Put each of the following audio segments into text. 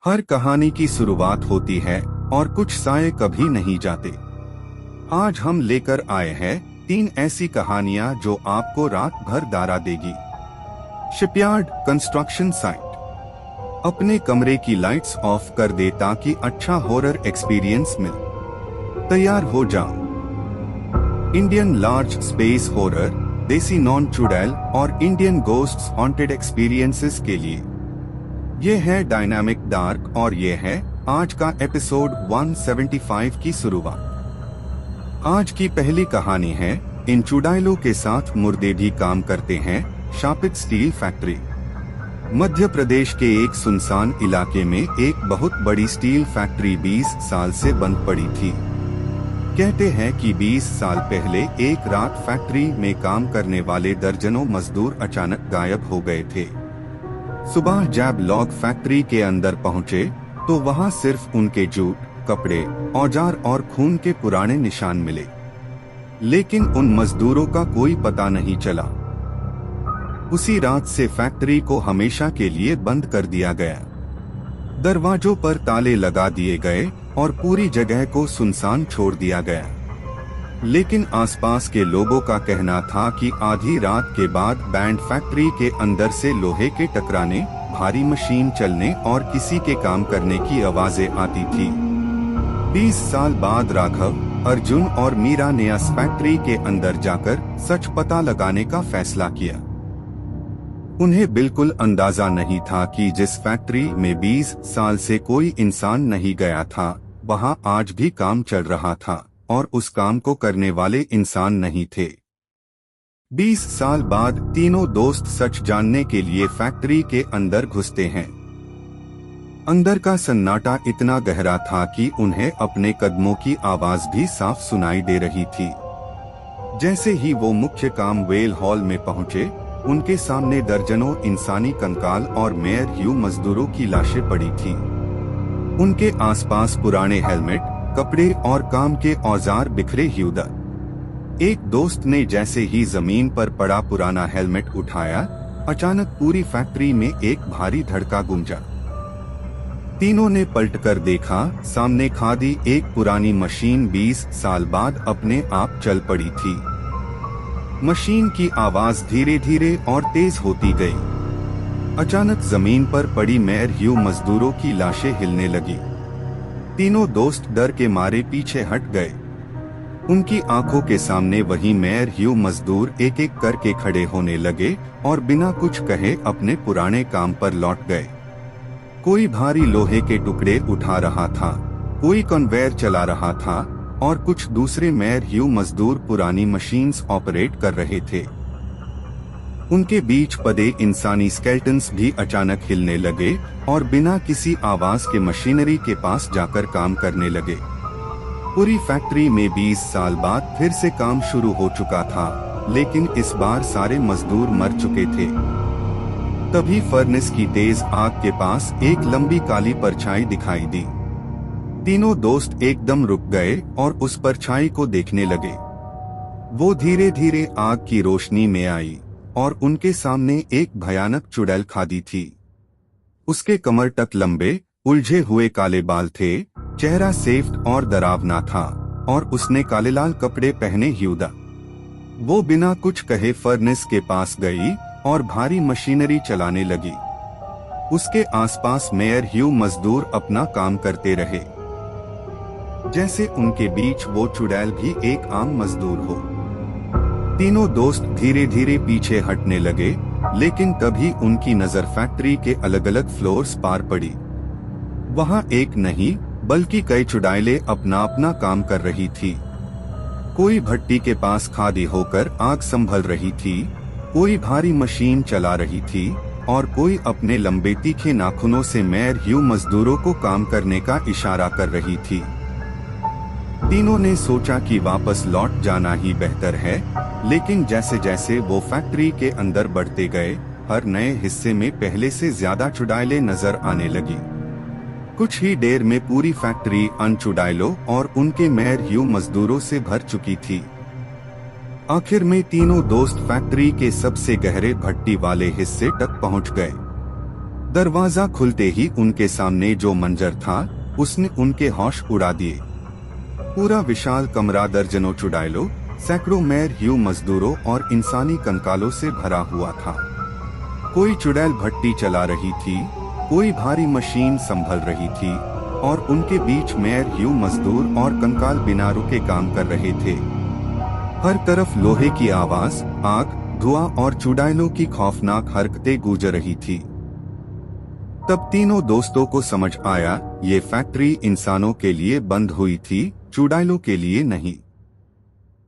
हर कहानी की शुरुआत होती है और कुछ साए कभी नहीं जाते। आज हम लेकर आए हैं 3 ऐसी कहानियां जो आपको रात भर डरा देगी। Shipyard construction site. अपने कमरे की लाइट्स ऑफ कर दे ताकि अच्छा हॉरर एक्सपीरियंस मिले। तैयार हो जाओ। इंडियन लार्ज स्पेस हॉरर, देसी नॉन चुड़ैल और इंडियन गोस्ट्स हॉन्टेड एक्सपीरियंसेस के लिए। ये है डायनामिक डार्क और ये है आज का एपिसोड 175 की शुरुआत। आज की पहली कहानी है इन चुड़ैलों के साथ मुर्दे भी काम करते हैं। शापित स्टील फैक्ट्री। मध्य प्रदेश के एक सुनसान इलाके में एक बहुत बड़ी स्टील फैक्ट्री 20 साल से बंद पड़ी थी। कहते हैं कि 20 साल पहले एक रात फैक्ट्री में काम करने वाले दर्जनों मजदूर अचानक गायब हो गए थे। सुबह जब लोग फैक्ट्री के अंदर पहुंचे तो वहां सिर्फ उनके जूट, कपड़े, औजार और खून के पुराने निशान मिले, लेकिन उन मजदूरों का कोई पता नहीं चला। उसी रात से फैक्ट्री को हमेशा के लिए बंद कर दिया गया। दरवाजों पर ताले लगा दिए गए और पूरी जगह को सुनसान छोड़ दिया गया। लेकिन आसपास के लोगों का कहना था कि आधी रात के बाद बैंड फैक्ट्री के अंदर से लोहे के टकराने, भारी मशीन चलने और किसी के काम करने की आवाजें आती थी। 20 साल बाद राघव, अर्जुन और मीरा ने इस फैक्ट्री के अंदर जाकर सच पता लगाने का फैसला किया। उन्हें बिल्कुल अंदाजा नहीं था कि जिस फैक्ट्री में 20 साल से कोई इंसान नहीं गया था, वहां आज भी काम चल रहा था और उस काम को करने वाले इंसान नहीं थे। 20 साल बाद तीनों दोस्त सच जानने के लिए फैक्ट्री के अंदर घुसते हैं। अंदर का सन्नाटा इतना गहरा था कि उन्हें अपने कदमों की आवाज भी साफ सुनाई दे रही थी। जैसे ही वो मुख्य काम वेल हॉल में पहुंचे, उनके सामने दर्जनों इंसानी कंकाल और मेयर ह्यू मजदूरों की लाशें पड़ी थी। उनके आसपास पुराने हेलमेट, कपड़े और काम के औजार बिखरे हुए। एक दोस्त ने जैसे ही जमीन पर पड़ा पुराना हेलमेट उठाया, अचानक पूरी फैक्ट्री में एक भारी धड़का गूंजा। तीनों ने पलटकर देखा, सामने खड़ी एक पुरानी मशीन 20 साल बाद अपने आप चल पड़ी थी। मशीन की आवाज धीरे धीरे और तेज होती गई। अचानक जमीन पर पड़ी मेयर ह्यू मजदूरों की लाशें हिलने लगी। तीनों दोस्त डर के मारे पीछे हट गए। उनकी आंखों के सामने वही मेयर ह्यू मजदूर एक एक करके खड़े होने लगे और बिना कुछ कहे अपने पुराने काम पर लौट गए। कोई भारी लोहे के टुकड़े उठा रहा था, कोई कन्वेयर चला रहा था और कुछ दूसरे मेयर ह्यू मजदूर पुरानी मशीन्स ऑपरेट कर रहे थे। उनके बीच पड़े इंसानी स्केलेटन्स भी अचानक हिलने लगे और बिना किसी आवाज के मशीनरी के पास जाकर काम करने लगे। पूरी फैक्ट्री में 20 साल बाद फिर से काम शुरू हो चुका था, लेकिन इस बार सारे मजदूर मर चुके थे। तभी फर्नेस की तेज आग के पास एक लंबी काली परछाई दिखाई दी। तीनों दोस्त एकदम रुक गए और उस परछाई को देखने लगे। वो धीरे धीरे आग की रोशनी में आई और उनके सामने एक भयानक चुड़ैल खड़ी थी। उसके कमर तक लंबे, उलझे हुए काले बाल थे, चेहरा सेफ्ट और डरावना था और उसने काले लाल कपड़े पहने हुए। वो बिना कुछ कहे फर्नेस के पास गई और भारी मशीनरी चलाने लगी। उसके आसपास मेयर ह्यू मजदूर अपना काम करते रहे, जैसे उनके बीच वो चुड़ैल भी एक आम मजदूर हो। तीनों दोस्त धीरे धीरे पीछे हटने लगे, लेकिन तभी उनकी नजर फैक्ट्री के अलग अलग फ्लोर्स पार पड़ी। वहां एक नहीं बल्कि कई चुड़ैलें अपना अपना काम कर रही थी। कोई भट्टी के पास खड़ी होकर आग संभल रही थी, कोई भारी मशीन चला रही थी और कोई अपने लंबे तीखे नाखूनों से मेयर ह्यू मजदूरों को काम करने का इशारा कर रही थी। तीनों ने सोचा कि वापस लौट जाना ही बेहतर है, लेकिन जैसे जैसे वो फैक्ट्री के अंदर बढ़ते गए, हर नए हिस्से में पहले से ज्यादा चुड़ैलें नजर आने लगी। कुछ ही देर में पूरी फैक्ट्री अन चुड़ैलों और उनके मेयर ह्यू मजदूरों से भर चुकी थी। आखिर में तीनों दोस्त फैक्ट्री के सबसे गहरे भट्टी वाले हिस्से तक पहुंच गए। दरवाजा खुलते ही उनके सामने जो मंजर था उसने उनके होश उड़ा दिए। पूरा विशाल कमरा दर्जनों चुड़ैलों, सैकड़ों मेयर ह्यू मजदूरों और इंसानी कंकालों से भरा हुआ था। कोई चुड़ैल भट्टी चला रही थी, कोई भारी मशीन संभल रही थी और उनके बीच मेयर ह्यू मजदूर और कंकाल बिना रुके काम कर रहे थे। हर तरफ लोहे की आवाज, आग, धुआं और चुड़ैलों की खौफनाक हरकतें गूंज रही थी। तब तीनों दोस्तों को समझ आया, ये फैक्ट्री इंसानों के लिए बंद हुई थी, चुड़ैलों के लिए नहीं।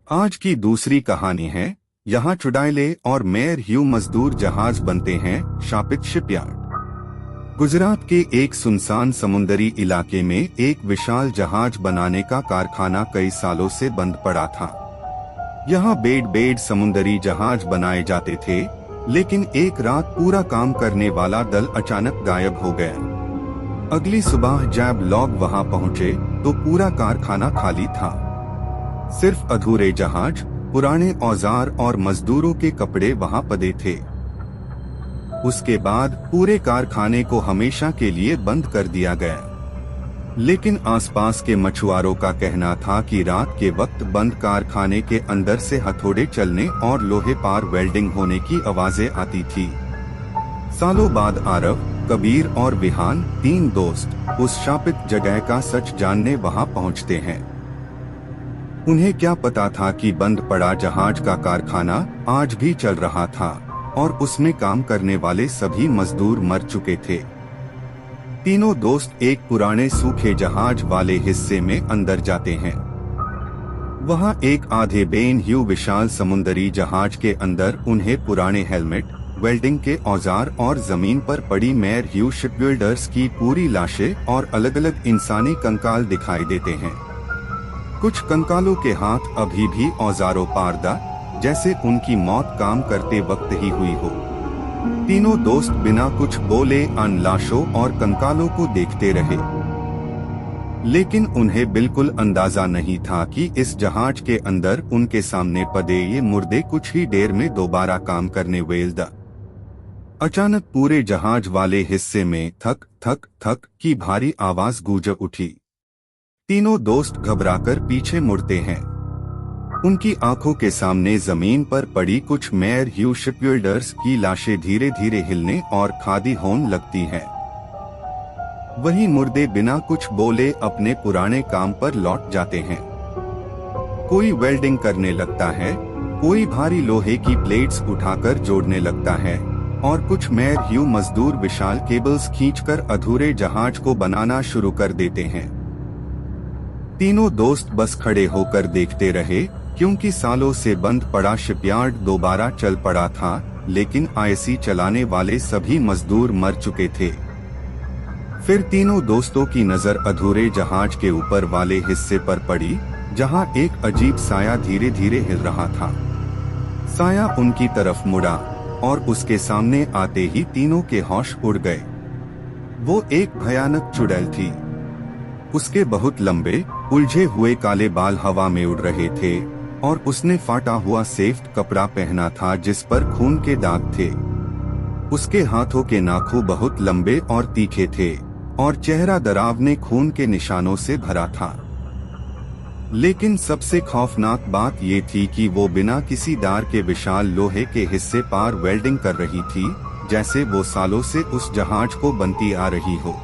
आज की दूसरी कहानी है, यहाँ चुड़ैले और मेयर ह्यू मजदूर जहाज बनते हैं, शापित शिपयार्ड। गुजरात के एक सुनसान समुद्री इलाके में एक विशाल जहाज बनाने का कारखाना कई सालों से बंद पड़ा था। यहाँ बेड समुद्री जहाज बनाए जाते थे, लेकिन एक रात पूरा काम करने वाला दल अचानक गायब हो गया। अगली सुबह जब लोग वहां पहुंचे तो पूरा कारखाना खाली था। सिर्फ अधूरे जहाज, पुराने औजार और मजदूरों के कपड़े वहां पड़े थे। उसके बाद पूरे कारखाने को हमेशा के लिए बंद कर दिया गया। लेकिन आसपास के मछुआरों का कहना था कि रात के वक्त बंद कारखाने के अंदर से हथौड़े चलने और लोहे पार वेल्डिंग होने की आवाजें आती थी। सालों बाद आरव, कबीर और विहान, तीन दोस्त उस शापित जगह का सच जानने वहां पहुंचते हैं। उन्हें क्या पता था कि बंद पड़ा जहाज का कारखाना आज भी चल रहा था और उसमें काम करने वाले सभी मजदूर मर चुके थे। तीनों दोस्त एक पुराने सूखे जहाज वाले हिस्से में अंदर जाते हैं। वहां एक आधे बेन ह्यू विशाल समुद्री जहाज के अंदर उन्हें पुराने हेलमेट, वेल्डिंग के औजार और जमीन पर पड़ी मेयर ह्यू शिपबिल्डर्स की पूरी लाशें और अलग अलग इंसानी कंकाल दिखाई देते हैं। कुछ कंकालों के हाथ अभी भी औजारों पारदा, जैसे उनकी मौत काम करते वक्त ही हुई हो। तीनों दोस्त बिना कुछ बोले उन लाशों और कंकालों को देखते रहे। लेकिन उन्हें बिल्कुल अंदाजा नहीं था कि इस जहाज के अंदर उनके सामने पड़े ये मुर्दे कुछ ही देर में दोबारा काम करने वेल्दा। अचानक पूरे जहाज वाले हिस्से में थक थक थक की भारी आवाज गूंज उठी। तीनों दोस्त घबराकर पीछे मुड़ते हैं। उनकी आंखों के सामने जमीन पर पड़ी कुछ मेयर ह्यू शिपबिल्डर्स की लाशें धीरे धीरे हिलने और खादी होने लगती हैं। वही मुर्दे बिना कुछ बोले अपने पुराने काम पर लौट जाते हैं। कोई वेल्डिंग करने लगता है, कोई भारी लोहे की प्लेट्स उठाकर जोड़ने लगता है और कुछ मेयर ह्यू मजदूर विशाल केबल्स खींचकर अधूरे जहाज को बनाना शुरू कर देते हैं। तीनों दोस्त बस खड़े होकर देखते रहे, क्योंकि सालों से बंद पड़ा शिपयार्ड दोबारा चल पड़ा था, लेकिन आईसी चलाने वाले सभी मजदूर मर चुके थे। फिर तीनों दोस्तों की नजर अधूरे जहाज के ऊपर वाले हिस्से पर पड़ी, जहां एक अजीब साया धीरे धीरे हिल रहा था। साया उनकी तरफ मुड़ा और उसके सामने आते ही तीनों के होश उड़ गए। वो एक भयानक चुड़ैल थी। उसके बहुत लंबे, उलझे हुए काले बाल हवा में उड़ रहे थे और उसने फाटा हुआ सेफ्ट कपड़ा पहना था जिस पर खून के दाग थे। उसके हाथों के नाखून बहुत लंबे और तीखे थे और चेहरा डरावने खून के निशानों से भरा था। लेकिन सबसे खौफनाक बात ये थी कि वो बिना किसी दार के विशाल लोहे के हिस्से पार वेल्डिंग कर रही थी, जैसे वो सालों से उस जहाज को बनती आ रही हो।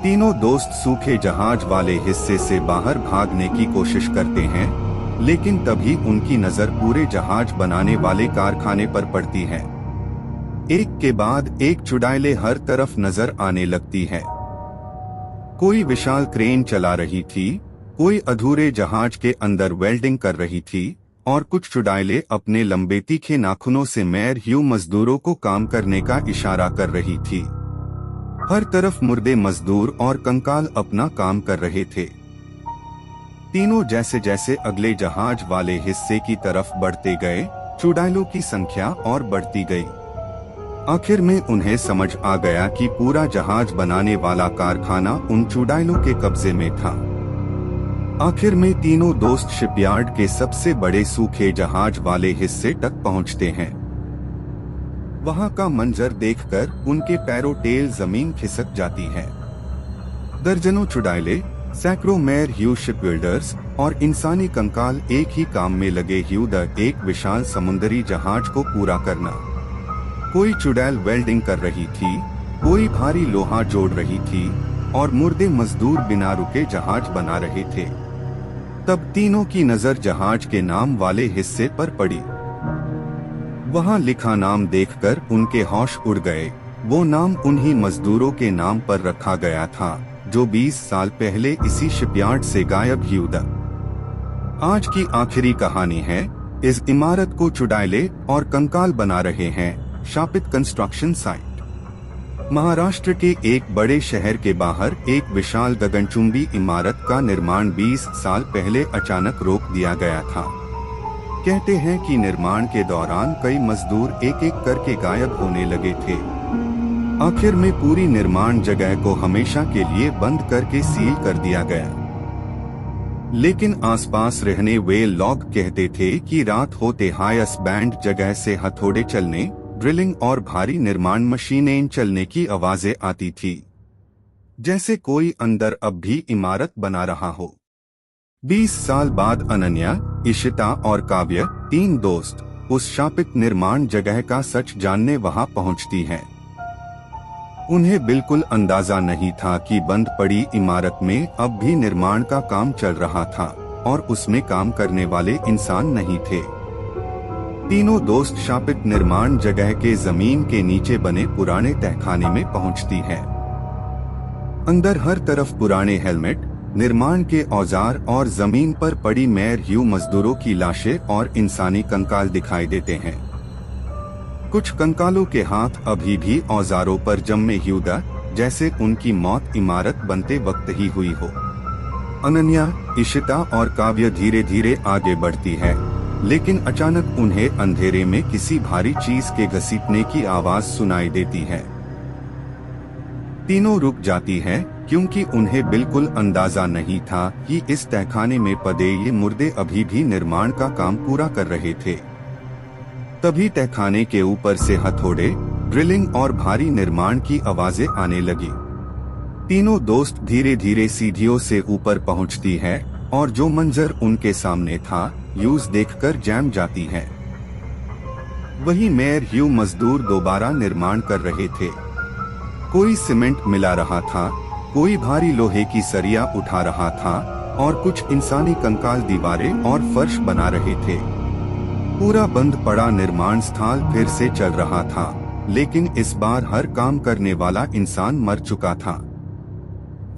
तीनों दोस्त सूखे जहाज वाले हिस्से से बाहर भागने की कोशिश करते हैं, लेकिन तभी उनकी नजर पूरे जहाज बनाने वाले कारखाने पर पड़ती है। एक के बाद एक चुड़ैलें हर तरफ नजर आने लगती है। कोई विशाल क्रेन चला रही थी, कोई अधूरे जहाज के अंदर वेल्डिंग कर रही थी और कुछ चुड़ैलें अपने लंबे तीखे नाखूनों से मेयर ह्यू मजदूरों को काम करने का इशारा कर रही थी। हर तरफ मुर्दे मजदूर और कंकाल अपना काम कर रहे थे। तीनों जैसे जैसे अगले जहाज वाले हिस्से की तरफ बढ़ते गए, चुड़ैलों की संख्या और बढ़ती गई। आखिर में उन्हें समझ आ गया कि पूरा जहाज बनाने वाला कारखाना उन चुड़ैलों के कब्जे में था। आखिर में तीनों दोस्त शिपयार्ड के सबसे बड़े सूखे जहाज वाले हिस्से तक पहुंचते हैं। वहां का मंजर देखकर उनके पैरों टेल जमीन खिसक जाती है। दर्जनों चुड़ैले, सैकड़ों मेयर ह्यू शिपबिल्डर्स और इंसानी कंकाल एक ही काम में लगे ह्यू द एक विशाल समुद्री जहाज को पूरा करना। कोई चुड़ैल वेल्डिंग कर रही थी, कोई भारी लोहा जोड़ रही थी और मुर्दे मजदूर बिना रुके जहाज बना रहे थे। तब तीनों की नजर जहाज के नाम वाले हिस्से पर पड़ी। वहां लिखा नाम देखकर उनके होश उड़ गए। वो नाम उन्हीं मजदूरों के नाम पर रखा गया था जो 20 साल पहले इसी शिपयार्ड से गायब ह्यू द। आज की आखिरी कहानी है। इस इमारत को चुड़ैले और कंकाल बना रहे हैं शापित कंस्ट्रक्शन साइट। महाराष्ट्र के एक बड़े शहर के बाहर एक विशाल गगनचुंबी इमारत का निर्माण 20 साल पहले अचानक रोक दिया गया था। कहते हैं कि निर्माण के दौरान कई मजदूर एक एक करके गायब होने लगे थे। आखिर में पूरी निर्माण जगह को हमेशा के लिए बंद करके सील कर दिया गया। लेकिन आसपास रहने वे लोग कहते थे कि रात होते हाईएस्ट बैंड जगह से हथौड़े चलने, ड्रिलिंग और भारी निर्माण मशीनें चलने की आवाजें आती थी, जैसे कोई अंदर अब भी इमारत बना रहा हो। 20 साल बाद अनन्या, इशिता और काव्य, 3 दोस्त, उस शापित निर्माण जगह का सच जानने वहां पहुंचती हैं। उन्हें बिल्कुल अंदाजा नहीं था कि बंद पड़ी इमारत में अब भी निर्माण का काम चल रहा था और उसमें काम करने वाले इंसान नहीं थे। तीनों दोस्त शापित निर्माण जगह के जमीन के नीचे बने पुराने तहखाने में पहुंचती हैं। अंदर हर तरफ पुराने हेलमेट, निर्माण के औजार और जमीन पर पड़ी मेयर ह्यू मजदूरों की लाशें और इंसानी कंकाल दिखाई देते हैं। कुछ कंकालों के हाथ अभी भी औजारों पर जमे ह्यू द, जैसे उनकी मौत इमारत बनते वक्त ही हुई हो। अनन्या, इशिता और काव्य धीरे धीरे आगे बढ़ती है, लेकिन अचानक उन्हें अंधेरे में किसी भारी चीज के घसीटने की आवाज सुनाई देती है। तीनों रुक जाती हैं क्योंकि उन्हें बिल्कुल अंदाजा नहीं था कि इस तहखाने में पड़े ये मुर्दे अभी भी निर्माण का काम पूरा कर रहे थे। तभी तहखाने के ऊपर से हथौड़े, ड्रिलिंग और भारी निर्माण की आवाजें आने लगी। तीनों दोस्त धीरे धीरे सीढ़ियों से ऊपर पहुंचती है और जो मंजर उनके सामने था ह्यूज देखकर जम जाती है। वही मेयर ह्यू मजदूर दोबारा निर्माण कर रहे थे। कोई सीमेंट मिला रहा था, कोई भारी लोहे की सरिया उठा रहा था और कुछ इंसानी कंकाल दीवारें और फर्श बना रहे थे। पूरा बंद पड़ा निर्माण स्थल फिर से चल रहा था, लेकिन इस बार हर काम करने वाला इंसान मर चुका था।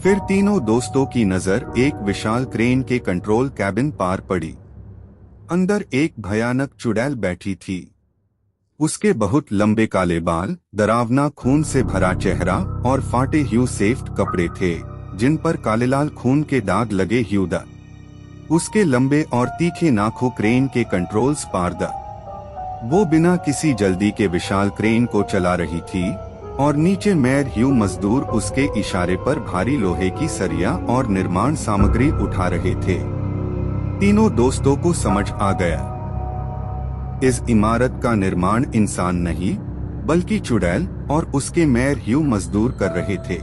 फिर तीनों दोस्तों की नजर एक विशाल क्रेन के कंट्रोल कैबिन पार पड़ी। अंदर एक भयानक चुड़ैल बैठी थी। उसके बहुत लंबे काले बाल, डरावना खून से भरा चेहरा और फाटे ह्यू सेफ्ट कपड़े थे जिन पर काले लाल खून के दाग लगे ह्यू द। उसके लंबे और तीखे नाखून क्रेन के कंट्रोल्स पार द। वो बिना किसी जल्दी के विशाल क्रेन को चला रही थी और नीचे मेयर ह्यू मजदूर उसके इशारे पर भारी लोहे की सरिया और निर्माण सामग्री उठा रहे थे। तीनों दोस्तों को समझ आ गया, इस इमारत का निर्माण इंसान नहीं बल्कि चुड़ैल और उसके मेयर ह्यू मजदूर कर रहे थे।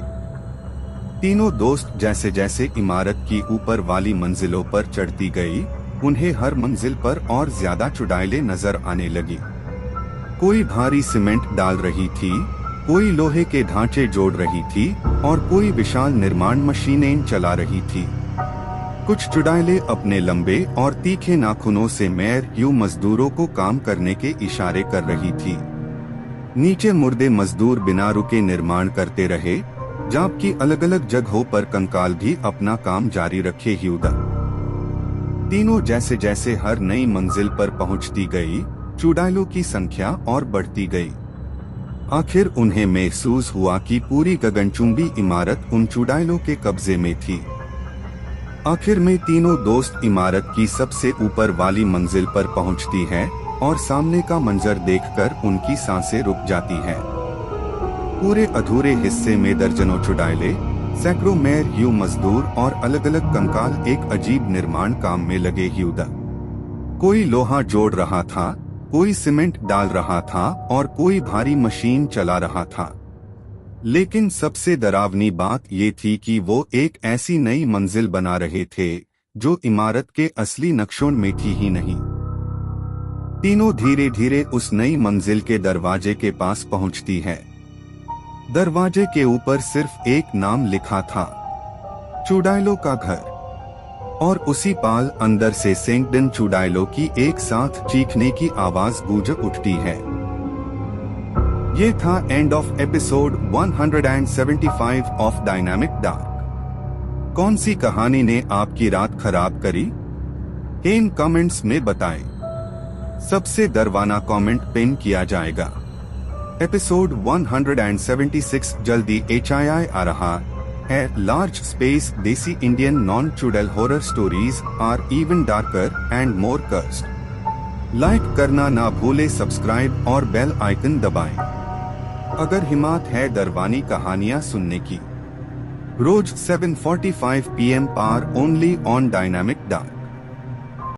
तीनों दोस्त जैसे जैसे इमारत की ऊपर वाली मंजिलों पर चढ़ती गई, उन्हें हर मंजिल पर और ज्यादा चुड़ैलें नजर आने लगी। कोई भारी सीमेंट डाल रही थी, कोई लोहे के ढांचे जोड़ रही थी और कोई विशाल निर्माण मशीनें चला रही थी। कुछ चुड़ैलें अपने लंबे और तीखे नाखूनों से मेयर ह्यू मजदूरों को काम करने के इशारे कर रही थी। नीचे मुर्दे मजदूर बिना रुके निर्माण करते रहे, जबकि अलग अलग जगहों पर कंकाल भी अपना काम जारी रखे ह्यू द। तीनों जैसे जैसे हर नई मंजिल पर पहुंचती गई, चुड़ैलों की संख्या और बढ़ती गई। आखिर उन्हें महसूस हुआ कि पूरी गगनचुंबी इमारत उन चुड़ैलों के कब्जे में थी। आखिर में तीनों दोस्त इमारत की सबसे ऊपर वाली मंजिल पर पहुंचती हैं और सामने का मंजर देखकर उनकी सांसें रुक जाती हैं। पूरे अधूरे हिस्से में दर्जनों चुड़ैलें, सैकड़ों मेयर ह्यू मजदूर और अलग अलग कंकाल एक अजीब निर्माण काम में लगे ह्यू द। कोई लोहा जोड़ रहा था, कोई सीमेंट डाल रहा था और कोई भारी मशीन चला रहा था। लेकिन सबसे डरावनी बात ये थी कि वो एक ऐसी नई मंजिल बना रहे थे जो इमारत के असली नक्शों में थी ही नहीं। तीनों धीरे धीरे उस नई मंजिल के दरवाजे के पास पहुंचती है। दरवाजे के ऊपर सिर्फ एक नाम लिखा था, चुड़ैलों का घर। और उसी पाल अंदर से सेंकडन चुड़ैलों की एक साथ चीखने की आवाज गूंज उठती है। ये था end of episode 175 of dynamic dark. कौन सी कहानी ने आपकी रात खराब करी? इन कमेंट्स में बताएं। सबसे डरवाना कमेंट पिन किया जाएगा। एपिसोड 176 जल्दी HII आ रहा है। Large space desi Indian non chudail horror stories are even darker and more cursed. Like करना ना भूले, सब्सक्राइब और बेल आइकन दबाएं। अगर हिम्मत है डरवानी कहानियां सुनने की, रोज 7:45 PM पर ओनली ऑन डायनामिक डार्क।